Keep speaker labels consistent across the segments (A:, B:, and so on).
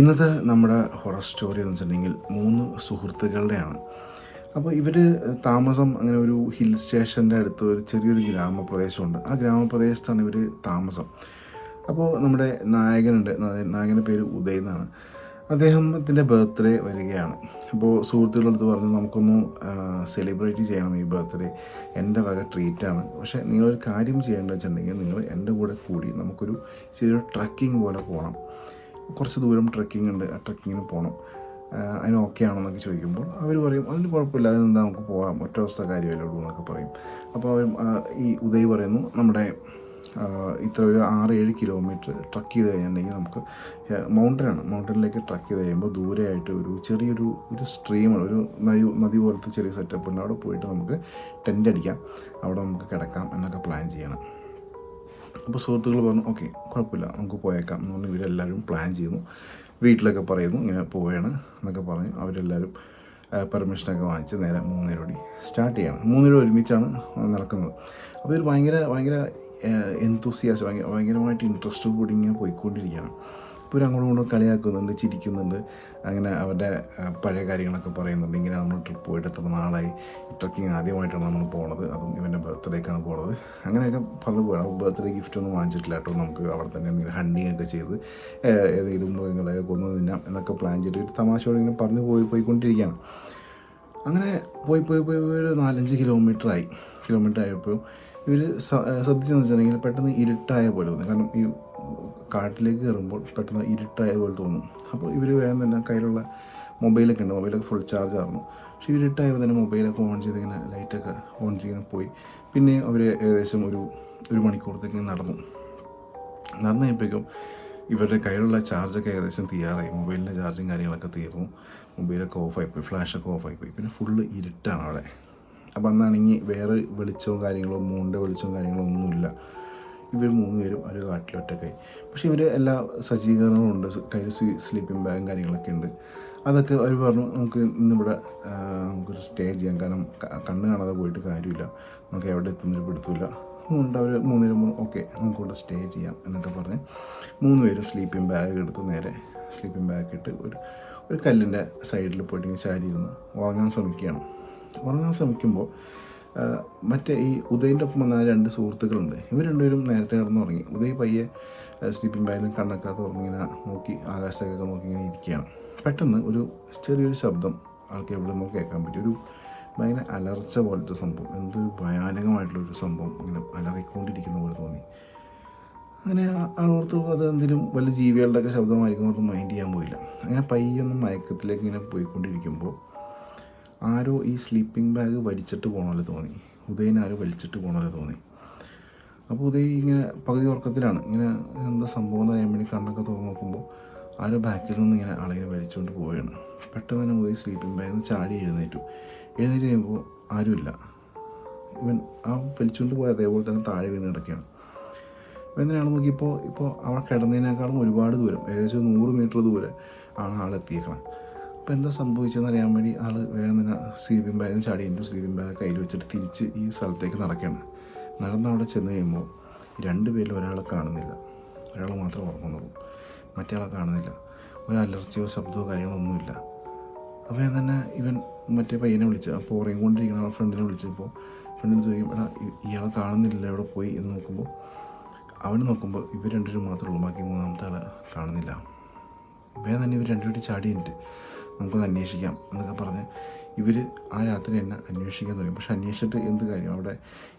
A: ഇന്നത്തെ നമ്മുടെ horror story എന്ന് വെച്ചിട്ടുണ്ടെങ്കിൽ 3 സുഹൃത്തുക്കളുടെയാണ്. അപ്പോൾ ഇവർ താമസം അങ്ങനെ ഒരു ഹിൽ സ്റ്റേഷൻ്റെ അടുത്ത് ഒരു ചെറിയൊരു ഗ്രാമപ്രദേശമുണ്ട്. ആ ഗ്രാമപ്രദേശത്താണ് ഇവർ താമസം. അപ്പോൾ നമ്മുടെ നായകനുണ്ട്, നായകൻ്റെ പേര് ഉദയ് എന്നാണ്. അദ്ദേഹത്തിൻ്റെ ബർത്ത്ഡേ വരികയാണ്. അപ്പോൾ സുഹൃത്തുക്കളുടെ അടുത്ത് പറഞ്ഞു നമുക്കൊന്ന് സെലിബ്രേറ്റ് ചെയ്യണം ഈ ബർത്ത്ഡേ, എൻ്റെ വക ട്രീറ്റാണ്. പക്ഷേ നിങ്ങളൊരു കാര്യം ചെയ്യേണ്ടത് വെച്ചിട്ടുണ്ടെങ്കിൽ നിങ്ങൾ എൻ്റെ കൂടെ കൂടി നമുക്കൊരു ചെറിയൊരു ട്രക്കിംഗ് പോലെ പോകണം. കുറച്ച് ദൂരം ട്രക്കിംഗ് ഉണ്ട്, ആ ട്രക്കിങ്ങിന് പോകണം. അതിന് ഓക്കെ ആണോ എന്നൊക്കെ ചോദിക്കുമ്പോൾ അവർ പറയും അതിന് കുഴപ്പമില്ല, അതിനെന്താ നമുക്ക് പോകാം, ഒറ്റ ദിവസത്തെ കാര്യമല്ലേ ഉള്ളൂ എന്നൊക്കെ പറയും. അപ്പോൾ അവർ ഈ ഉദയ് പറയുന്നു നമ്മുടെ ഇത്ര ഒരു 6-7 കിലോമീറ്റർ ട്രക്ക് ചെയ്ത് കഴിഞ്ഞിട്ടുണ്ടെങ്കിൽ നമുക്ക് മൗണ്ടനിലേക്ക് ട്രക്ക് ചെയ്ത് കഴിയുമ്പോൾ ദൂരെയായിട്ട് ഒരു ചെറിയൊരു സ്ട്രീമാണ്, ഒരു നദി പോലത്തെ ചെറിയ സെറ്റപ്പ് ഉണ്ട്. അവിടെ പോയിട്ട് നമുക്ക് ടെൻ്റ് അടിക്കാം, അവിടെ നമുക്ക് കിടക്കാം എന്നൊക്കെ പ്ലാൻ ചെയ്യണം. അപ്പോൾ സുഹൃത്തുക്കൾ പറഞ്ഞു ഓക്കെ കുഴപ്പമില്ല നമുക്ക് പോയേക്കാം എന്ന് പറഞ്ഞ് ഇവരെല്ലാവരും പ്ലാൻ ചെയ്യുന്നു. വീട്ടിലൊക്കെ പറയുന്നു ഇങ്ങനെ പോവുകയാണ് എന്നൊക്കെ പറഞ്ഞ് അവരെല്ലാവരും പെർമിഷനൊക്കെ വാങ്ങിച്ച് നേരെ 3 പേരോടി സ്റ്റാർട്ട് ചെയ്യണം. 3 പേരും ഒരുമിച്ചാണ് നടക്കുന്നത്. അപ്പോൾ ഇവർ ഭയങ്കര എന്തൂസിയാസ്, ഭയങ്കരമായിട്ട് ഇൻട്രസ്റ്റ് കൂടി ഇങ്ങനെ പോയിക്കൊണ്ടിരിക്കുകയാണ്. ഇപ്പോൾ അങ്ങോട്ടും ഇങ്ങോട്ടും കളിയാക്കുന്നുണ്ട്, ചിരിക്കുന്നുണ്ട്, അങ്ങനെ അവരുടെ പഴയ കാര്യങ്ങളൊക്കെ പറയുന്നുണ്ട്. ഇങ്ങനെ നമ്മൾ ട്രിപ്പ് പോയിട്ട് എത്ര നാളായി, ട്രക്കിങ് ആദ്യമായിട്ടാണ് നമ്മൾ പോകുന്നത്, അതും ഇവൻ്റെ ബർത്ത്ഡേക്കാണ് പോകുന്നത്, അങ്ങനെയൊക്കെ പറഞ്ഞു പോകണം. ബർത്ത്ഡേ ഗിഫ്റ്റ് ഒന്നും വാങ്ങിച്ചിട്ടില്ല കേട്ടോ, നമുക്ക് അവിടെ തന്നെ എന്തെങ്കിലും ഹണ്ടിങ് ഒക്കെ ചെയ്ത് ഏതെങ്കിലും മൃഗങ്ങളെയൊക്കെ കൊന്നു തിന്നാം എന്നൊക്കെ പ്ലാൻ ചെയ്തിട്ട് ഒരു തമാശയോടെ ഇങ്ങനെ പറഞ്ഞു പോയിക്കൊണ്ടിരിക്കുകയാണ്. അങ്ങനെ പോയി ഒരു 4-5 കിലോമീറ്റർ ആയപ്പോൾ ഇവർ ശ്രദ്ധിച്ചെന്ന് വെച്ചിട്ടുണ്ടെങ്കിൽ പെട്ടെന്ന് ഇരുട്ടായ പോലെ തോന്നി. കാരണം ഈ കാട്ടിലേക്ക് കയറുമ്പോൾ പെട്ടെന്ന് ഇരുട്ടായ പോലെ തോന്നും. അപ്പോൾ ഇവർ വേഗം തന്നെ കയ്യിലുള്ള മൊബൈലൊക്കെ ഉണ്ട്, മൊബൈലൊക്കെ ഫുൾ ചാർജ് ആയിരുന്നു. പക്ഷേ ഇരുട്ടായപ്പോൾ തന്നെ മൊബൈലൊക്കെ ഓൺ ചെയ്ത് ഇങ്ങനെ ലൈറ്റൊക്കെ ഓൺ ചെയ്തിങ്ങനെ പോയി. പിന്നെ അവർ ഏകദേശം ഒരു മണിക്കൂറത്തേക്ക് നടന്നു കഴിഞ്ഞപ്പോഴേക്കും ഇവരുടെ കയ്യിലുള്ള ചാർജൊക്കെ ഏകദേശം തീരാറായി. മൊബൈലിൻ്റെ ചാർജും കാര്യങ്ങളൊക്കെ തീർന്നു. മൊബൈലൊക്കെ ഓഫായിപ്പോയി, ഫ്ലാഷൊക്കെ ഓഫായിപ്പോയി. പിന്നെ ഫുള്ള് ഇരുട്ടാണ് അവിടെ. അപ്പോൾ അന്നാണെങ്കിൽ വേറെ വെളിച്ചവും കാര്യങ്ങളോ മൂണിൻ്റെ വെളിച്ചവും കാര്യങ്ങളോ ഒന്നുമില്ല. ഇവർ 3 പേരും ഒരു കാട്ടിലൊറ്റക്കായി. പക്ഷേ ഇവർ എല്ലാ സജ്ജീകരണങ്ങളും ഉണ്ട്, കയ്യിൽ സ്ലീപ്പിംഗ് ബാഗും കാര്യങ്ങളൊക്കെ ഉണ്ട്. അതൊക്കെ അവർ പറഞ്ഞു നമുക്ക് ഇന്നിവിടെ നമുക്കൊരു സ്റ്റേ ചെയ്യാം, കാരണം കണ്ണ് കാണാതെ പോയിട്ട് കാര്യമില്ല, നമുക്ക് എവിടെ എത്തുന്നൊരു പിടുത്തമില്ല. അതുകൊണ്ട് അവർ 3 പേരും ഓക്കെ നമുക്കിവിടെ സ്റ്റേ ചെയ്യാം എന്നൊക്കെ പറഞ്ഞ് 3 പേരും സ്ലീപ്പിംഗ് ബാഗ് എടുത്ത് നേരെ സ്ലീപ്പിംഗ് ബാഗ് ഇട്ട് ഒരു കല്ലിൻ്റെ സൈഡിൽ പോയിട്ട് ചാരി ഇരുന്ന് ഉറങ്ങാൻ ശ്രമിക്കുമ്പോൾ മറ്റേ ഈ ഉദയിൻ്റെ ഒപ്പം വന്ന 2 സുഹൃത്തുക്കളുണ്ട്. ഇവർ 2 പേരും നേരത്തെ കിടന്നുറങ്ങി. ഉദയ് പയ്യെ സ്ലീപ്പിംഗ് ബാഗിലും കണ്ണൊക്കെ തുറന്നിങ്ങനെ നോക്കി ആകാശത്തേക്കൊക്കെ നോക്കി ഇങ്ങനെ ഇരിക്കുകയാണ്. പെട്ടെന്ന് ഒരു ചെറിയൊരു ശബ്ദം ആൾക്ക് എവിടെ നിന്നോ കേൾക്കാൻ പറ്റി. ഒരു ഭയങ്കര അലർച്ച പോലത്തെ സംഭവം, എന്തൊരു ഭയാനകമായിട്ടുള്ളൊരു സംഭവം ഇങ്ങനെ അലറിക്കൊണ്ടിരിക്കുന്ന പോലെ തോന്നി. അങ്ങനെ ആളോർത്ത് അത് എന്തെങ്കിലും വലിയ ജീവികളുടെയൊക്കെ ശബ്ദമായിരിക്കും, മൈൻഡ് ചെയ്യാൻ പോയില്ല. അങ്ങനെ പയ്യൊന്നും മയക്കത്തിലേക്ക് ഇങ്ങനെ പോയിക്കൊണ്ടിരിക്കുമ്പോൾ ആരോ ഈ സ്ലീപ്പിംഗ് ബാഗ് വലിച്ചിട്ട് പോകണമല്ലോ തോന്നി. ഉദയനെ ആരോ വലിച്ചിട്ട് പോകണമല്ലോ തോന്നി. അപ്പോൾ ഉദയ് ഇങ്ങനെ പകുതി ഉറക്കത്തിലാണ്. ഇങ്ങനെ എന്താ സംഭവം എന്ന് അറിയാൻ വേണ്ടി കണ്ണൊക്കെ തുറന്ന് നോക്കുമ്പോൾ ആരോ ബാക്കിൽ നിന്ന് ഇങ്ങനെ ആളെ വലിച്ചുകൊണ്ട് പോവുകയാണ്. പെട്ടെന്ന് തന്നെ ഉദയ് സ്ലീപ്പിംഗ് ബാഗിൽ നിന്ന് ചാടി എഴുന്നേറ്റ് കഴിയുമ്പോൾ ആരുമില്ല. ഇവൻ ആ വലിച്ചുകൊണ്ട് പോയ അതേപോലെ തന്നെ താഴെ വീണ് കിടക്കുകയാണ്. അപ്പോൾ എന്തിനാണ് നോക്കിയപ്പോൾ അവിടെ കിടന്നതിനേക്കാളും ഒരുപാട് ദൂരം, ഏകദേശം 100 മീറ്റർ ദൂരെ ആണ് ആളെത്തിയേക്കണം. അപ്പോൾ എന്താ സംഭവിച്ചതെന്ന് അറിയാൻ വേണ്ടി ആൾ വേഗം തന്നെ സ്ലീപ്പിംഗ് ബാഗിൽ ചാടി സ്ലീപ്പിംഗ് ബാഗ് കയ്യിൽ വെച്ചിട്ട് തിരിച്ച് ഈ സ്ഥലത്തേക്ക് നടക്കുകയാണ്. അവിടെ ചെന്ന് കഴിയുമ്പോൾ 2 പേരിൽ ഒരാളെ കാണുന്നില്ല. ഒരാൾ മാത്രം ഉറങ്ങുന്നുള്ളൂ, മറ്റേ ആളെ കാണുന്നില്ല. ഒരു അലർച്ചയോ ശബ്ദമോ കാര്യങ്ങളൊന്നുമില്ല. അപ്പോൾ ഞാൻ തന്നെ ഇവൻ മറ്റേ പയ്യനെ വിളിച്ച്, അപ്പോൾ ഉറങ്ങിക്കൊണ്ടിരിക്കുന്ന ആളെ ഫ്രണ്ടിനെ വിളിച്ചപ്പോൾ ഫ്രണ്ടിന് ചോദിക്കും എടാ ഇയാളെ കാണുന്നില്ല എവിടെ പോയി എന്ന് നോക്കുമ്പോൾ ഇവർ 2 പേരും മാത്രമേ ഉള്ളൂ, ബാക്കി 3ാമത്തെ ആളെ കാണുന്നില്ല. വേഗം തന്നെ ഇവർ 2 പേരും ചാടി കഴിഞ്ഞിട്ട് നമുക്കത് അന്വേഷിക്കാം എന്നൊക്കെ പറഞ്ഞ് ഇവർ ആ രാത്രി തന്നെ അന്വേഷിക്കാൻ തുടങ്ങി. പക്ഷെ അന്വേഷിച്ചിട്ട് എന്ത് കാര്യം, അവിടെ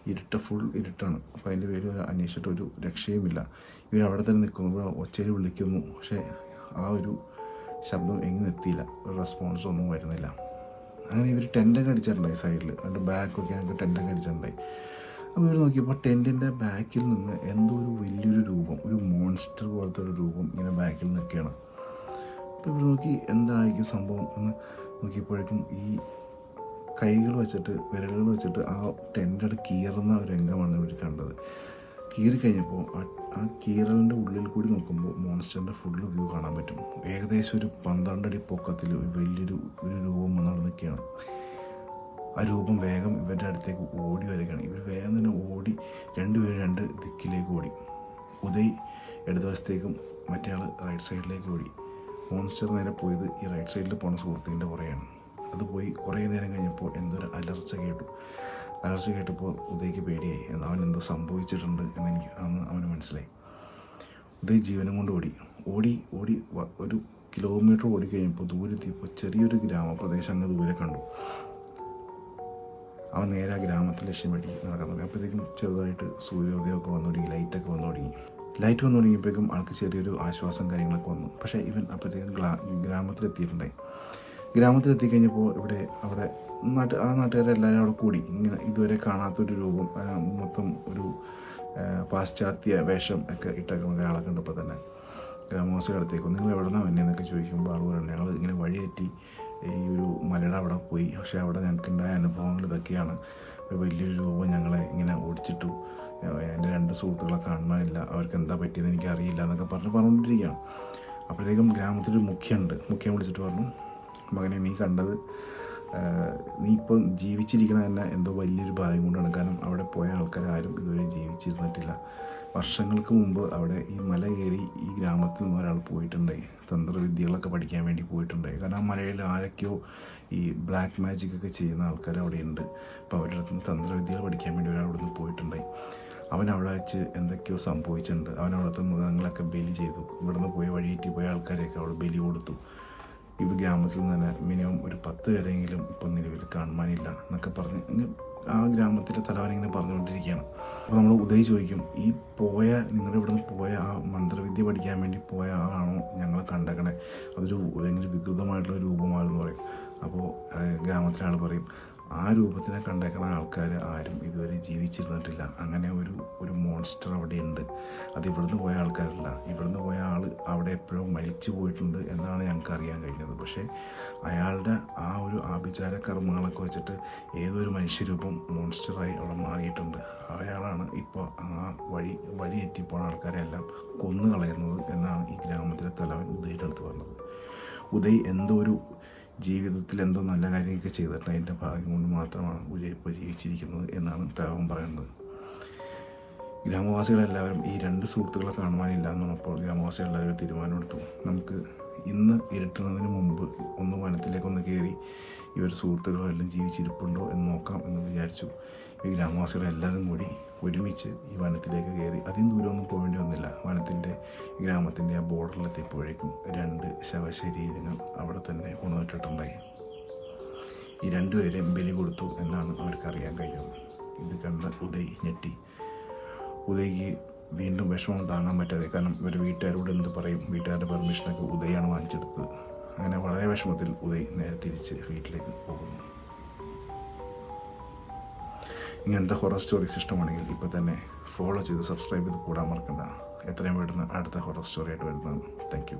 A: ഫുൾ ഇരുട്ടാണ്. അപ്പോൾ അതിൻ്റെ പേര് അന്വേഷിച്ചിട്ട് ഒരു രക്ഷയുമില്ല. ഇവർ അവിടെ തന്നെ നിൽക്കുന്നു, ഇവിടെ ഒച്ചയിൽ വിളിക്കുന്നു, പക്ഷേ ആ ഒരു ശബ്ദം എങ്ങും എത്തിയില്ല, ഒരു റെസ്പോൺസ് ഒന്നും വരുന്നില്ല. അങ്ങനെ ഇവർ ടെൻ്റൊക്കെ അടിച്ചിട്ടുണ്ടായി സൈഡിൽ, അതിൻ്റെ ബാക്കൊക്കെ ഞങ്ങൾക്ക് ടെൻ്റൊക്കെ അടിച്ചിട്ടുണ്ടായി. അപ്പോൾ ഇവർ നോക്കിയപ്പോൾ ടെൻറ്റിൻ്റെ ബാക്കിൽ നിന്ന് എന്തോ ഒരു വലിയൊരു രൂപം, ഒരു മോൺസ്റ്റർ പോലത്തെ ഒരു രൂപം ഇങ്ങനെ ബാക്കിൽ നിൽക്കുകയാണ്. അപ്പോൾ ഇവർ നോക്കി എന്തായിരിക്കും സംഭവം എന്ന് നോക്കിയപ്പോഴേക്കും ഈ വിരലുകൾ വെച്ചിട്ട് ആ ടെൻ്റട് കീറുന്ന ഒരു രംഗമാണ് ഇവർ കണ്ടത്. കീറിക്കഴിഞ്ഞപ്പോൾ ആ കീറലിൻ്റെ ഉള്ളിൽ കൂടി നോക്കുമ്പോൾ മോൺസ്റ്ററിൻ്റെ ഫുള്ള് വ്യൂ കാണാൻ പറ്റും. ഏകദേശം ഒരു 12 അടി പൊക്കത്തിൽ ഒരു വലിയൊരു രൂപം വന്നവിടെ നിൽക്കുകയാണ്. ആ രൂപം വേഗം ഇവരുടെ അടുത്തേക്ക് ഓടി വരികയാണ്. ഇവർ വേഗം തന്നെ ഓടി 2 പേരും 2 ദിക്കിലേക്ക് ഓടി. ഉദയ് ഇടതുവശത്തേക്കും മറ്റേ ആൾ റൈറ്റ് സൈഡിലേക്ക് ഓടി. മോൺസ്റ്റർ നേരെ പോയത് ഈ റൈറ്റ് സൈഡിൽ പോണ സുഹൃത്തിൻ്റെ പുറകെയാണ്. അത് പോയി കുറേ നേരം കഴിഞ്ഞപ്പോൾ എന്തൊരു അലർച്ച കേട്ടു. അലർച്ച കേട്ടപ്പോൾ ഉദയ്ക്ക് പേടിയായി. അവൻ എന്തോ സംഭവിച്ചിട്ടുണ്ട് എന്നെനിക്ക് അന്ന് അവന് മനസ്സിലായി. ഉദയ് ജീവനും കൊണ്ട് ഓടി ഒരു കിലോമീറ്റർ ഓടിക്കഴിഞ്ഞപ്പോൾ ദൂരെത്തിയപ്പോൾ ചെറിയൊരു ഗ്രാമപ്രദേശം അങ്ങ് ദൂരെ കണ്ടു. അവൻ നേരെ ആ ഗ്രാമത്തിൽ ലക്ഷ്യം വെട്ടി നടക്കാൻ തുടങ്ങി. അപ്പോഴത്തേക്കും ചെറുതായിട്ട് സൂര്യോദയമൊക്കെ വന്നു തുടങ്ങി, ലൈറ്റ് വന്നു തുടങ്ങിയപ്പോഴേക്കും ആൾക്ക് ചെറിയൊരു ആശ്വാസം കാര്യങ്ങളൊക്കെ വന്നു. പക്ഷേ ഇവൻ അപ്പോഴത്തേക്കും ഗ്രാമത്തിലെത്തിയിട്ടുണ്ടായി. ഗ്രാമത്തിലെത്തിക്കഴിഞ്ഞപ്പോൾ അവിടെ ആ നാട്ടുകാരെല്ലാവരും അവിടെ കൂടി. ഇങ്ങനെ ഇതുവരെ കാണാത്തൊരു രൂപം, മൊത്തം ഒരു പാശ്ചാത്യ വേഷം ഒക്കെ ഇട്ടേക്കുന്ന ഒരാളെ കണ്ടപ്പോൾ തന്നെ ഗ്രാമവാസികളുടെ അടുത്തേക്ക് നിങ്ങൾ എവിടെ നിന്നാണ് വന്നെ എന്നൊക്കെ ചോദിക്കുമ്പോൾ ആൾ പറഞ്ഞു ഞങ്ങൾ ഇങ്ങനെ വഴിയേറ്റി ഈ ഒരു മലയുടെ അവിടെ പോയി, പക്ഷേ അവിടെ ഞങ്ങൾക്കുണ്ടായ അനുഭവങ്ങൾ ഇതൊക്കെയാണ്. ഒരു വലിയൊരു രൂപം ഞങ്ങളെ ഇങ്ങനെ ഓടിച്ചിട്ടു, എൻ്റെ 2 സുഹൃത്തുക്കളെ കാണാനില്ല, അവർക്ക് എന്താ പറ്റിയെന്ന് എനിക്കറിയില്ല എന്നൊക്കെ പറഞ്ഞുകൊണ്ടിരിക്കുകയാണ്. അപ്പോഴത്തേക്കും ഗ്രാമത്തിലൊരു മുഖ്യം വിളിച്ചിട്ട് പറഞ്ഞു, മകനെ നീ കണ്ടത് നീ ഇപ്പം ജീവിച്ചിരിക്കണ തന്നെ എന്തോ വലിയൊരു ഭാഗ്യം കൊണ്ടാണ്. കാരണം അവിടെ പോയ ആൾക്കാരും ഇതുവരെ ജീവിച്ചിരുന്നിട്ടില്ല. വർഷങ്ങൾക്ക് മുമ്പ് അവിടെ ഈ മല കയറി ഈ ഗ്രാമത്തിൽ നിന്ന് ഒരാൾ പോയിട്ടുണ്ടായി, തന്ത്രവിദ്യകളൊക്കെ പഠിക്കാൻ വേണ്ടി പോയിട്ടുണ്ടായി. കാരണം ആ മലയിൽ ആരൊക്കെയോ ഈ ബ്ലാക്ക് മാജിക് ഒക്കെ ചെയ്യുന്ന ആൾക്കാർ അവിടെ ഉണ്ട്. അപ്പോൾ അവരുടെ അടുത്ത് നിന്ന് തന്ത്രവിദ്യകൾ പഠിക്കാൻ വേണ്ടി ഒരാൾ അവിടെ നിന്ന് പോയിട്ടുണ്ടായി. അവൻ അവിടെ വെച്ച് എന്തൊക്കെയോ സംഭവിച്ചിട്ടുണ്ട്. അവൻ അവിടുത്തെ മൃഗങ്ങളൊക്കെ ബലി ചെയ്തു. ഇവിടുന്ന് വഴിയേറ്റി പോയ ആൾക്കാരെയൊക്കെ അവിടെ ബലി കൊടുത്തു. ഈ ഗ്രാമത്തിൽ നിന്ന് തന്നെ മിനിമം ഒരു 10 പേരെങ്കിലും ഇപ്പം നിലവിൽ കാണുവാനില്ല എന്നൊക്കെ പറഞ്ഞ് ആ ഗ്രാമത്തിലെ തലവനിങ്ങനെ പറഞ്ഞുകൊണ്ടിരിക്കുകയാണ്. അപ്പോൾ നമ്മൾ ഉദയ് ചോദിക്കും, ഈ നിങ്ങളുടെ ഇവിടുന്ന് പോയ ആ മന്ത്രവിദ്യ പഠിക്കാൻ വേണ്ടി പോയ ആളാണോ ഞങ്ങളെ കണ്ടേക്കണേ, അതൊരു ഭയങ്കര വികൃതമായിട്ടുള്ള രൂപമാണെന്ന് പറയും. അപ്പോൾ ഗ്രാമത്തിലെ ആൾ പറയും, ആ രൂപത്തിനെ കണ്ടേക്കണ ആൾക്കാർ ആരും ഇതുവരെ ജീവിച്ചിരുന്നിട്ടില്ല. അങ്ങനെ ഒരു മോൺസ്റ്റർ അവിടെ ഉണ്ട്. അത് ഇവിടുന്ന് പോയ ആൾക്കാരല്ല, ഇവിടുന്ന് പോയ ആൾ അവിടെ എപ്പോഴും മരിച്ചു പോയിട്ടുണ്ട് എന്നാണ് ഞങ്ങൾക്ക് അറിയാൻ കഴിഞ്ഞത്. പക്ഷേ അയാളുടെ ആ ഒരു ആഭിചാര കർമ്മങ്ങളൊക്കെ വെച്ചിട്ട് ഏതൊരു മനുഷ്യരൂപം മോൺസ്റ്ററായി അവിടെ മാറിയിട്ടുണ്ട്. അയാളാണ് ഇപ്പോൾ ആ വഴിയേറ്റിപ്പോണ ആൾക്കാരെല്ലാം കൊന്നു കളയുന്നത് എന്നാണ് ഈ ഗ്രാമത്തിലെ തലവൻ ഉദയുടെ അടുത്ത് പറഞ്ഞത്. ഉദയ് ജീവിതത്തിൽ എന്തോ നല്ല കാര്യമൊക്കെ ചെയ്തിട്ട് അതിൻ്റെ ഭാഗ്യം കൊണ്ട് മാത്രമാണ് ഉദയ് ഇപ്പോൾ ജീവിച്ചിരിക്കുന്നത് എന്നാണ് തലവൻ പറയുന്നത്. ഗ്രാമവാസികളെല്ലാവരും ഈ 2 സുഹൃത്തുക്കളെ കാണുവാനില്ല എന്ന് പറഞ്ഞപ്പോൾ ഗ്രാമവാസികളെല്ലാവരും തീരുമാനമെടുത്തു, നമുക്ക് ഇന്ന് ഇരുട്ടുന്നതിന് മുമ്പ് ഒന്ന് വനത്തിലേക്കൊന്ന് കയറി ഇവർ സുഹൃത്തുക്കളെല്ലാം ജീവിച്ചിരിപ്പുണ്ടോ എന്ന് നോക്കാം എന്ന് വിചാരിച്ചു. ഈ ഗ്രാമവാസികളെല്ലാവരും കൂടി ഒരുമിച്ച് ഈ വനത്തിലേക്ക് കയറി. അധികം ദൂരമൊന്നും പോകേണ്ടി വന്നില്ല. ഗ്രാമത്തിൻ്റെ ആ ബോർഡറിലെത്തിയപ്പോഴേക്കും 2 ശവശരീരങ്ങൾ അവിടെ തന്നെ ഉണർന്നിട്ടുണ്ടായി. ഈ 2 പേരെയും ബലി കൊടുത്തു എന്നാണ് അവർക്കറിയാൻ കഴിയുന്നത്. ഇത് കണ്ട ഉദയ് ഞെട്ടി. ഉദയ്ക്ക് വീണ്ടും വിഷമം താങ്ങാൻ പറ്റാതെ, കാരണം ഇവർ വീട്ടുകാരോട് എന്ത് പറയും, വീട്ടുകാരുടെ പെർമിഷനൊക്കെ ഉദയാണ് വാങ്ങിച്ചെടുത്തത്. അങ്ങനെ വളരെ വിഷമത്തിൽ ഉദയ് നേരെ തിരിച്ച് വീട്ടിലേക്ക് പോകുന്നു. ഇങ്ങനത്തെ ഹൊറർ സ്റ്റോറീസ് ഇഷ്ടമാണെങ്കിൽ ഇപ്പോൾ തന്നെ ഫോളോ ചെയ്ത് സബ്സ്ക്രൈബ് ചെയ്ത് കൂടാൻ മറക്കണ്ട. എത്രയും പെട്ടെന്ന് അടുത്ത ഹൊറർ സ്റ്റോറി ആയിട്ട് വരുന്നതാണ്. Thank you.